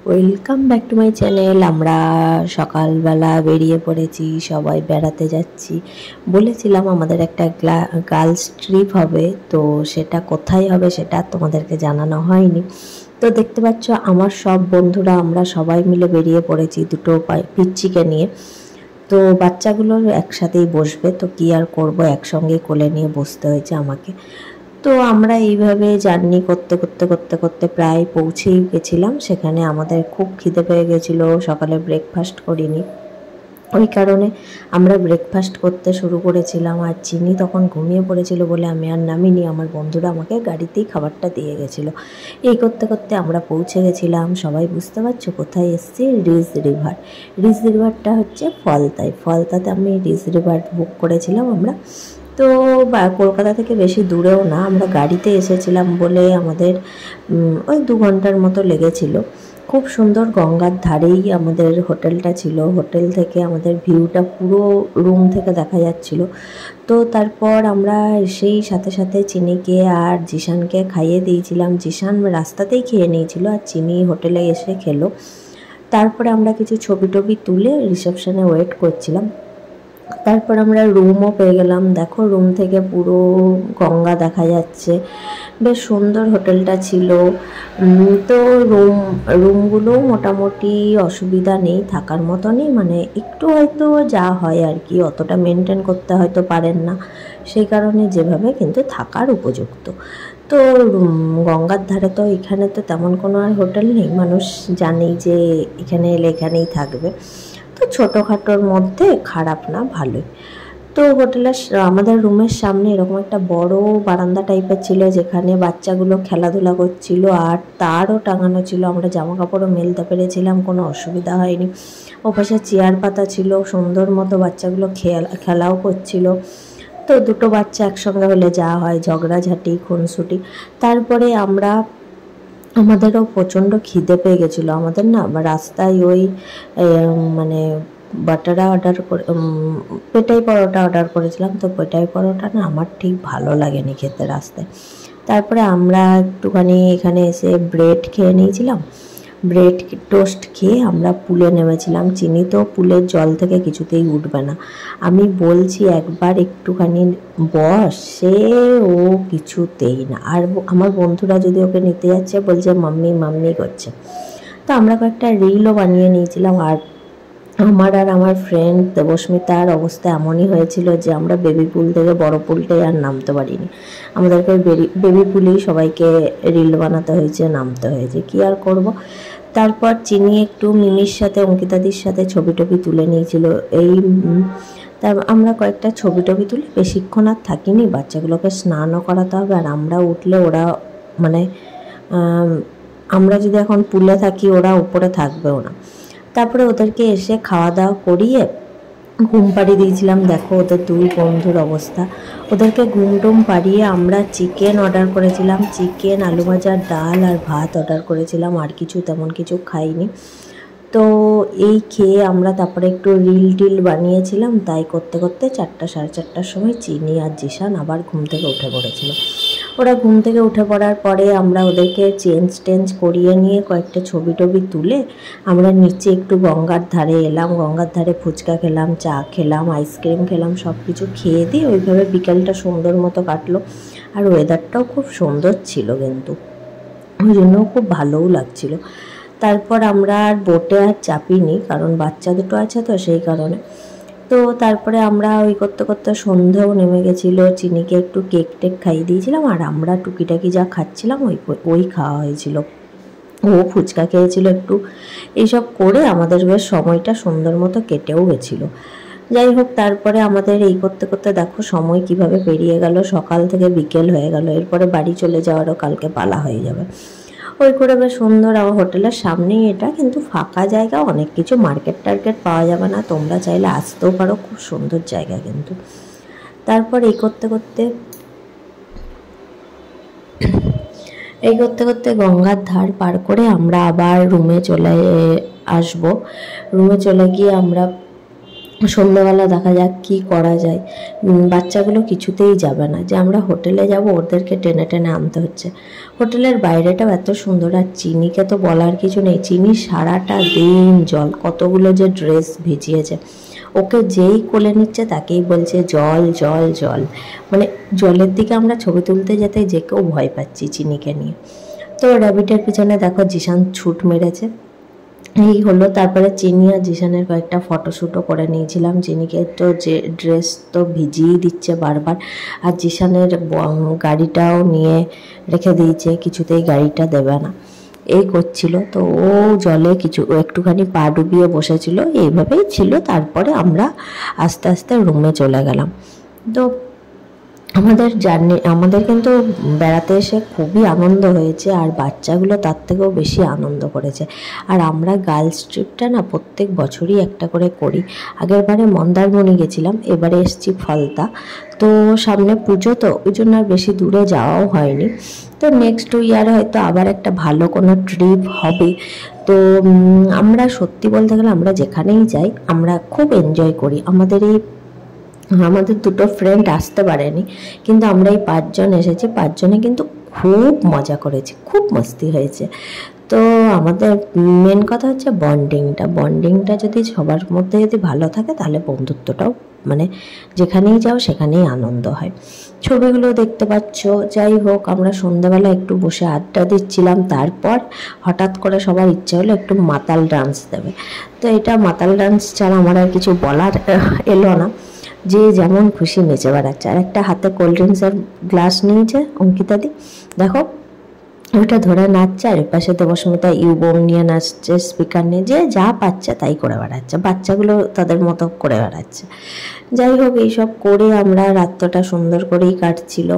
Welcome back to my channel. আমরা সকালবেলা বেরিয়ে পড়েছি, সবাই বেড়াতে যাচ্ছি। বলেছিলাম আমাদের একটা গার্লস ট্রিপ হবে, তো সেটা কোথায় হবে সেটা তোমাদেরকে জানানো হয়নি। তো দেখতে পাচ্ছ আমার সব বন্ধুরা আমরা সবাই মিলে বেরিয়ে পড়েছি দুটো পিচ্চিকে নিয়ে। তো বাচ্চাগুলোর একসাথেই বসবে, তো কী আর করবো, একসঙ্গে কোলে নিয়ে বসতে হয়েছে আমাকে। তো আমরা এইভাবে জার্নি করতে করতে করতে করতে প্রায় পৌঁছেই গেছিলাম সেখানে। আমাদের খুব খিদে পেয়ে গেছিলো, সকালে ব্রেকফাস্ট করিনি, ওই কারণে আমরা ব্রেকফাস্ট করতে শুরু করেছিলাম। আর চিনি তখন ঘুমিয়ে পড়েছিল বলে আমি আর নামিনি, আমার বন্ধুরা আমাকে গাড়িতেই খাবারটা দিয়ে গেছিলো। এই করতে করতে আমরা পৌঁছে গেছিলাম। সবাই বুঝতে পারছো কোথায় এসেছি? Ridge river. রিজ রিভারটা হচ্ছে ফলতাতে আমি রিজ রিভার বুক করেছিলাম আমরা। তো কলকাতা থেকে বেশি দূরেও না, আমরা গাড়িতে এসেছিলাম বলে আমাদের ওই 2 ঘন্টার মতো লেগেছিল। খুব সুন্দর, গঙ্গার ধারেই আমাদের হোটেলটা ছিল। হোটেল থেকে আমাদের ভিউটা পুরো রুম থেকে দেখা যাচ্ছিল। তো তারপর আমরা সেই সাথে সাথে চিনিকে আর জিশানকে খাইয়ে দিয়েছিলাম। জিশান রাস্তাতেই খেয়ে নিয়েছিল আর চিনি হোটেলে এসে খেলো। তারপরে আমরা কিছু ছবি টবি তুলে রিসেপশনে ওয়েট করছিলাম। তারপর আমরা রুমও পেয়ে গেলাম। দেখো রুম থেকে পুরো গঙ্গা দেখা যাচ্ছে, বেশ সুন্দর হোটেলটা ছিল। তো রুমগুলোও মোটামুটি অসুবিধা নেই, থাকার মতনই, মানে একটু হয়তো যা হয় আর কি, অতটা মেনটেন করতে হয়তো পারেন না, সেই কারণে যেভাবে কিন্তু থাকার উপযুক্ত। তো গঙ্গার ধারে তো এখানে তো তেমন কোনো আর হোটেল নেই, মানুষ জানেই যে এখানে এলে এখানেই থাকবে। তো ছোটোখাটোর মধ্যে খারাপ না, ভালোই। তো হোটেলের আমাদের রুমের সামনে এরকম একটা বড় বারান্দা টাইপের ছিল যেখানে বাচ্চাগুলো খেলাধুলা করছিল আর তারও টাঙানো ছিল। আমরা জামা কাপড়ও মেলতে পেরেছিলাম, কোনো অসুবিধা হয়নি। ওপাশে চেয়ার পাতা ছিল, সুন্দর মতো বাচ্চাগুলো খেলাও করছিল। তো দুটো বাচ্চা একসঙ্গে হলে যা হয়, ঝগড়াঝাটি খুনসুটি। তারপরে আমাদেরও প্রচণ্ড খিদে পেয়ে গেছিলো। আমাদের না রাস্তায় ওই মানে বাটারা অর্ডার করে পেটাই পরোটা অর্ডার করেছিলাম। তো পেটাই পরোটা না আমার ঠিক ভালো লাগেনি খেতে রাস্তায়। তারপরে আমরা একটুখানি এখানে এসে ব্রেড খেয়ে নিয়েছিলাম। ব্রেড টোস্ট খেয়ে আমরা পুলে নেমেছিলাম। চিনি তো পুলের জল থেকে কিছুতেই উঠবে না। আমি বলছি একবার একটুখানি বস, সে ও কিছুতেই না। আর আমার বন্ধুরা যদি ওকে নিতে যাচ্ছে বলছে মাম্মি মাম্মি করছে। তো আমরা কয়েকটা রিলও বানিয়ে নিয়েছিলাম। আর আমার ফ্রেন্ড দেবস্মিতার অবস্থা এমনই হয়েছিল যে আমরা বেবি পুল থেকে বড় পুলটাই আর নামতে পারিনি। আমাদেরকে বেবি পুলেই সবাইকে রিল বানাতে হয়েছে, নামতে হয়েছে, কী আর করব। তারপর চিনি একটু মিমির সাথে অঙ্কিতাদির সাথে ছবি টবি তুলে নিয়েছিল। আমরা কয়েকটা ছবি টবি তুলে বেশিক্ষণ আর থাকিনি। বাচ্চাগুলোকে স্নানও করাতে হবে, আর আমরা উঠলে ওরা মানে আমরা যদি এখন পুলে থাকি ওরা উপরে থাকবেও না। তারপরে ওদেরকে এসে খাওয়া দাওয়া করিয়ে ঘুম পাড়িয়ে দিয়েছিলাম। দেখো ওদের 2 বন্ধুর অবস্থা। ওদেরকে ঘুম টুম পাড়িয়ে আমরা চিকেন অর্ডার করেছিলাম, চিকেন, আলু ভাজা, ডাল আর ভাত অর্ডার করেছিলাম। আর তেমন কিছু খাইনি। তো এই খেয়ে আমরা তারপরে একটু রিল বানিয়েছিলাম। তাই করতে করতে 4টা সাড়ে 4টার সময় চিনি আর জিশান আবার ঘুম থেকে উঠে পড়েছিল। ওরা ঘুম থেকে উঠে পড়ার পরে আমরা ওদেরকে চেঞ্জ করিয়ে নিয়ে কয়েকটা ছবি টবি তুলে আমরা নিচে একটু গঙ্গার ধারে এলাম। গঙ্গার ধারে ফুচকা খেলাম, চা খেলাম, আইসক্রিম খেলাম, সব কিছু খেয়ে দিয়ে ওইভাবে বিকেলটা সুন্দর মতো কাটলো। আর ওয়েদারটাও খুব সুন্দর ছিল কিন্তু, ওই জন্য খুব ভালোও লাগছিল। তারপর আমরা আর বোটে আর চাপিনি, কারণ বাচ্চা দুটো আছে তো সেই কারণে। তো তারপরে আমরা ওই করতে করতে সন্ধেও নেমে গেছিলো। চিনিকে একটু কেক টেক খাইয়ে দিয়েছিলাম, আর আমরা টুকিটাকি যা খাচ্ছিলাম ওই খাওয়া হয়েছিল। ও ফুচকা খেয়েছিল একটু। এইসব করে আমাদের বেশ সময়টা সুন্দর মতো কেটেও গেছিলো। যাই হোক, তারপরে আমাদের এই করতে করতে দেখো সময় কিভাবে পেরিয়ে গেল। সকাল থেকে বিকেল হয়ে গেল। এরপরে বাড়ি চলে যাওয়ারও কালকে পালা হয়ে যাবে। ওই করে বেশ সুন্দর। আমার হোটেলের সামনেই এটা, কিন্তু ফাঁকা জায়গা, অনেক কিছু মার্কেট টার্কেট পাওয়া যাবে না, তোমরা চাইলে আসতেও পারো, খুব সুন্দর জায়গা কিন্তু। তারপর এই করতে করতে গঙ্গার ধার পার করে আমরা আবার রুমে চলে আসবো। রুমে চলে গিয়ে আমরা সন্ধ্যাবেলা দেখা যাক কি করা যায়। বাচ্চাগুলো কিছুতেই যাবে না, যে আমরা হোটেলে যাব ওদেরকে টেনে টেনে আনতে হচ্ছে। হোটেলের বাইরেটাও এত সুন্দর, আর চিনিকে তো বলার কিছু নেই, চিনি সারাটা দিন জল, কতগুলো যে ড্রেস ভিজিয়েছে। ওকে যেই কোলে নিচ্ছে তাকেই বলছে জল জল জল, মানে জলের দিকে আমরা ছবি তুলতে যেতে যে কেউ ভয় পাচ্ছি চিনিকে নিয়ে। তো র্যাবিটের পিছনে দেখো জিশান ছুট মেরেছে। এই হলো, তারপরে চিনি আর জিশানের কয়েকটা ফটোশ্যুটও করে নিয়েছিলাম। চিনিকে তো যে ড্রেস তো ভিজিয়েই দিচ্ছে বারবার, আর জিশানের গাড়িটাও নিয়ে রেখে দিয়েছে, কিছুতেই গাড়িটা দেবে না, এই করছিল। তো ও জলে একটুখানি পা ডুবিয়ে বসেছিল, এইভাবেই ছিল। তারপরে আমরা আস্তে আস্তে রুমে চলে গেলাম। তো আমাদের কিন্তু বেড়াতে এসে খুবই আনন্দ হয়েছে, আর বাচ্চাগুলো তার থেকেও বেশি আনন্দ করেছে। আর আমরা গার্লস ট্রিপটা না প্রত্যেক বছরই একটা করে করি। আগেরবারে মন্দারমণি গেছিলাম, এবারে এসেছি ফলতা। তো সামনে পুজো, তো ওই জন্য আর বেশি দূরে যাওয়াও হয়নি। তো নেক্সট ইয়ার হয়তো আবার একটা ভালো কোনো ট্রিপ হবে। তো আমরা সত্যি বলতে গেলে আমরা যেখানেই যাই আমরা খুব এনজয় করি। আমাদের দুটো ফ্রেন্ড আসতে পারেনি, কিন্তু আমরা এই 5 জন এসেছি, 5 জনে কিন্তু খুব মজা করেছি, খুব মস্তি হয়েছে। তো আমাদের মেন কথা হচ্ছে বন্ডিংটা যদি সবার মধ্যে যদি ভালো থাকে তাহলে বন্ধুত্বটাও মানে যেখানেই যাও সেখানেই আনন্দ হয়। ছবিগুলো দেখতে পাচ্ছ। যাই হোক, আমরা সন্ধ্যাবেলা একটু বসে আড্ডা দিচ্ছিলাম, তারপর হঠাৎ করে সবার ইচ্ছা হলো একটু মাতাল ডান্স দেবে। তো এটা মাতাল ডান্স ছাড়া আমার আর কিছু বলার এলো না, যে যেমন খুশি নেচে বেড়াচ্ছে। আর একটা হাতে কোল্ড ড্রিঙ্কসের গ্লাস নিয়েছে অঙ্কিতাদি, দেখো ওইটা ধরে নাচছে, আর এপাশে দেবস্মিতা ইউবোম নিয়ে নাচছে, স্পিকার নিয়ে, যে যা পাচ্ছে তাই করে বেড়াচ্ছে, বাচ্চাগুলো তাদের মতো করে বেড়াচ্ছে। যাই হোক, এইসব করে আমরা রাতটা সুন্দর করেই কাটছিল।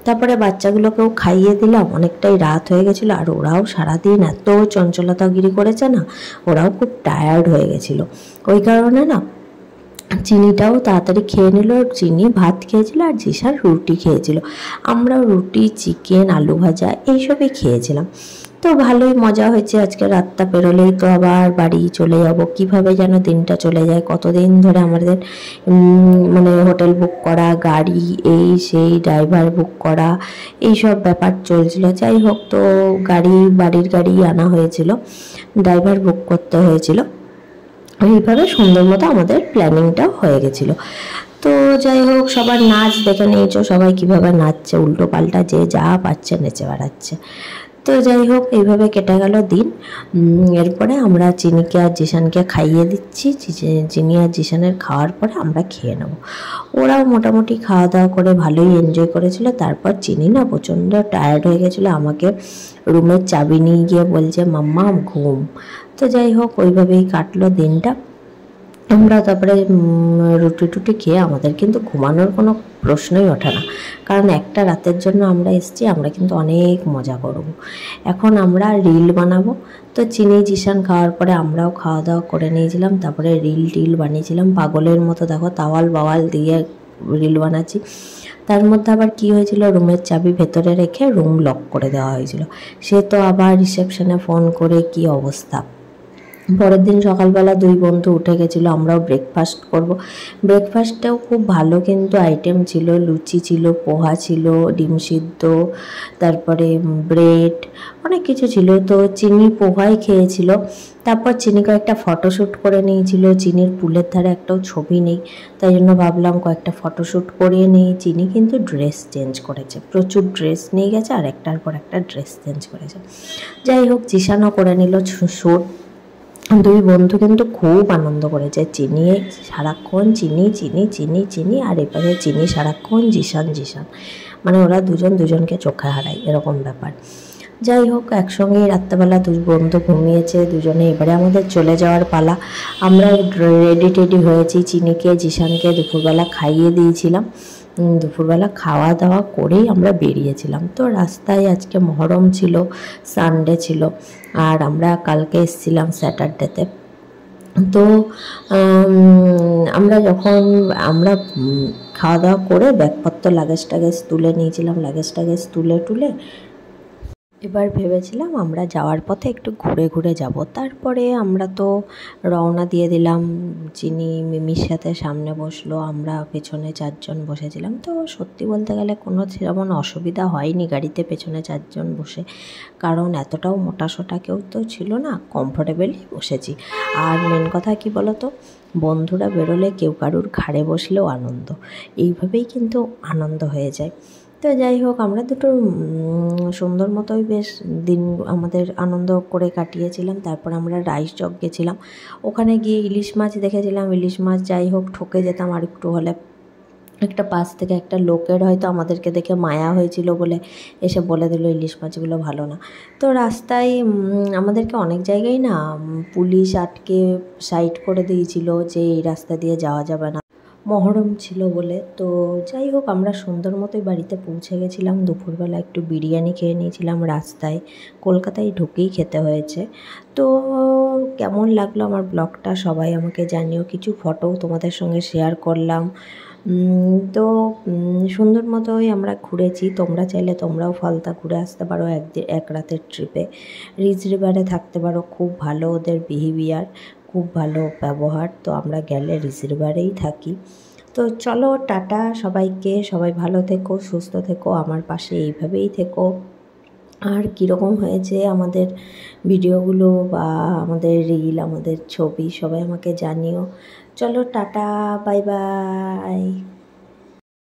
তারপরে বাচ্চাগুলোকেও খাইয়ে দিলাম, অনেকটাই রাত হয়ে গেছিলো, আর ওরাও সারাদিন এত চঞ্চলতাগিরি করেছে না, ওরাও খুব টায়ার্ড হয়ে গেছিলো। ওই কারণে না চিনিটাও তাড়াতাড়ি খেয়ে নিল। চিনি ভাত খেয়েছিল আর জিশান রুটি খেয়েছিল, আমরাও রুটি, চিকেন, আলু ভাজা এইসবই খেয়েছিলাম। তো ভালোই মজা হয়েছে। আজকে রাতটা পেরোলেই তো আবার বাড়ি চলে যাব, কিভাবে যেন দিনটা চলে যায়। কতদিন ধরে আমাদের মানে হোটেল বুক করা, গাড়ি, এই সেই, ড্রাইভার বুক করা, এইসব ব্যাপার চলছিল। যাই হোক, তো বাড়ির গাড়ি আনা হয়েছিল, ড্রাইভার বুক করতে হয়েছিল। এইভাবে সুন্দর মতো আমাদের প্ল্যানিংটা হয়ে গেছিলো। তো যাই হোক, সবার নাচ দেখে নিয়েছো, সবাই কিভাবে নাচছে, উল্টো পাল্টা যে যা পাচ্ছে নেচে বেড়াচ্ছে। তো যাই হোক, এইভাবে কেটে গেল দিন। এরপরে আমরা চিনিকে আর জিশানকে খাইয়ে দিচ্ছি। চিনি আর জিশানের খাওয়ার পরে আমরা খেয়ে নেব। ওরাও মোটামুটি খাওয়া দাওয়া করে ভালোই এনজয় করেছিল। তারপর চিনি না প্রচণ্ড টায়ার্ড হয়ে গেছিলো, আমাকে রুমের চাবি নিয়ে গিয়ে বলছে মাম্মা ঘুম। তো যাই হোক, ওইভাবেই কাটলো দিনটা। আমরা তারপরে রুটি টুটি খেয়ে, আমাদের কিন্তু ঘুমানোর কোনো প্রশ্নই ওঠে না, কারণ একটা রাতের জন্য আমরা এসেছি, আমরা কিন্তু অনেক মজা করব। এখন আমরা রিল বানাবো। তো চিনি জিশান খাওয়ার পরে আমরাও খাওয়া দাওয়া করে নিয়েছিলাম, তারপরে রিল বানিয়েছিলাম পাগলের মতো। দেখো তাওয়াল বাওয়াল দিয়ে রিল বানাচ্ছি। তার মধ্যে আবার কি হয়েছিল, রুমের চাবি ভেতরে রেখে রুম লক করে দেওয়া হয়েছিল। সে তো আবার রিসেপশনে ফোন করে কি অবস্থা। পরের দিন সকালবেলা 2 বন্ধু উঠে গেছিলো, আমরাও ব্রেকফাস্ট করব। ব্রেকফাস্টটাও খুব ভালো কিন্তু আইটেম ছিল, লুচি ছিল, পোহা ছিল, ডিম সিদ্ধ, তারপরে ব্রেড, অনেক কিছু ছিল। তো চিনি পোহাই খেয়েছিল। তারপর চিনি কয়েকটা ফটোশ্যুট করে নিয়েছিল। চিনির পুলের ধারে একটাও ছবি নেই, তাই জন্য ভাবলাম কয়েকটা ফটোশ্যুট করিয়ে নিই। চিনি কিন্তু ড্রেস চেঞ্জ করেছে, প্রচুর ড্রেস নিয়ে গেছে, আর একটার পর একটা ড্রেস চেঞ্জ করেছে। যাই হোক, জিশানও করে নিল শ্যুট। 2 বন্ধু কিন্তু খুব আনন্দ করেছে। চিনি সারাক্ষণ চিনি, আর এপারে চিনি সারাক্ষণ জিশান, মানে ওরা দুজনকে চোখে হারায়, এরকম ব্যাপার। যাই হোক, একসঙ্গেই রাত্রেবেলা 2 বন্ধু ঘুমিয়েছে দুজনে। এবারে আমাদের চলে যাওয়ার পালা। আমরা রেডি হয়েছি। চিনিকে জিশানকে দুপুরবেলা খাইয়ে দিয়েছিলাম। দুপুরবেলা খাওয়া দাওয়া করেই আমরা বেরিয়েছিলাম। তো রাস্তায় আজকে মহরম ছিল, সানডে ছিল, আর আমরা কালকে এসেছিলাম স্যাটারডেতে। তো আমরা খাওয়া দাওয়া করে ব্যাগপত্র লাগেজ টাগেজ তুলে নিয়েছিলাম। লাগেজ টাগেজ তুলে এবার ভেবেছিলাম আমরা যাওয়ার পথে একটু ঘুরে ঘুরে যাব। তারপরে আমরা তো রওনা দিয়ে দিলাম। চিনি মিমির সাথে সামনে বসলো, আমরা পেছনে 4 জন বসেছিলাম। তো সত্যি বলতে গেলে কোনো সেরকম অসুবিধা হয়নি গাড়িতে পেছনে 4 জন বসে, কারণ এতটাও মোটাসোটা কেউ তো ছিল না, কমফোর্টেবলি বসেছি। আর মেন কথা কী বলো তো, বন্ধুরা বেরোলে কেউ কারুর ঘাড়ে বসলেও আনন্দ, এইভাবেই কিন্তু আনন্দ হয়ে যায়। তো যাই হোক, আমরা দুটো সুন্দর মতোই বেশ দিন আমাদের আনন্দ করে কাটিয়েছিলাম। তারপর আমরা রাইস জগ গেছিলাম, ওখানে গিয়ে ইলিশ মাছ দেখেছিলাম। ইলিশ মাছ যাই হোক ঠকে যেতাম আর একটু হলে। একটা পাশ থেকে একটা লোকের হয়তো আমাদেরকে দেখে মায়া হয়েছিল বলে এসে বলে দিল ইলিশ মাছগুলো ভালো না। তো রাস্তায় আমাদেরকে অনেক জায়গায় না পুলিশ আটকে সাইড করে দিয়েছিল যে এই রাস্তা দিয়ে যাওয়া যাবে না, মহরম ছিল বলে। তো যাই হোক, আমরা সুন্দর মতোই বাড়িতে পৌঁছে গেছিলাম। দুপুরবেলা একটু বিরিয়ানি খেয়ে নিয়েছিলাম রাস্তায়, কলকাতায় ঢুকেই খেতে হয়েছে। তো কেমন লাগলো আমার ব্লগটা সবাই আমাকে জানিও। কিছু ফটোও তোমাদের সঙ্গে শেয়ার করলাম। তো সুন্দর মতোই আমরা ঘুরেছি। তোমরা চাইলে তোমরাও ফালতা ঘুরে আসতে পারো এক রাতের ট্রিপে। রিজ রিভারে থাকতে পারো, খুব ভালো ওদের বিহেভিয়ার, খুব ভালো ব্যবহার। তো আমরা গেলে রিজ রিভারেই থাকি। তো চলো টাটা সবাইকে, সবাই ভালো থেকো, সুস্থ থেকো, আমার পাশে এইভাবেই থেকো। আর কীরকম হয়েছে আমাদের ভিডিওগুলো বা আমাদের রিল, আমাদের ছবি, সবাই আমাকে জানিও। চলো টাটা, বাই বাই।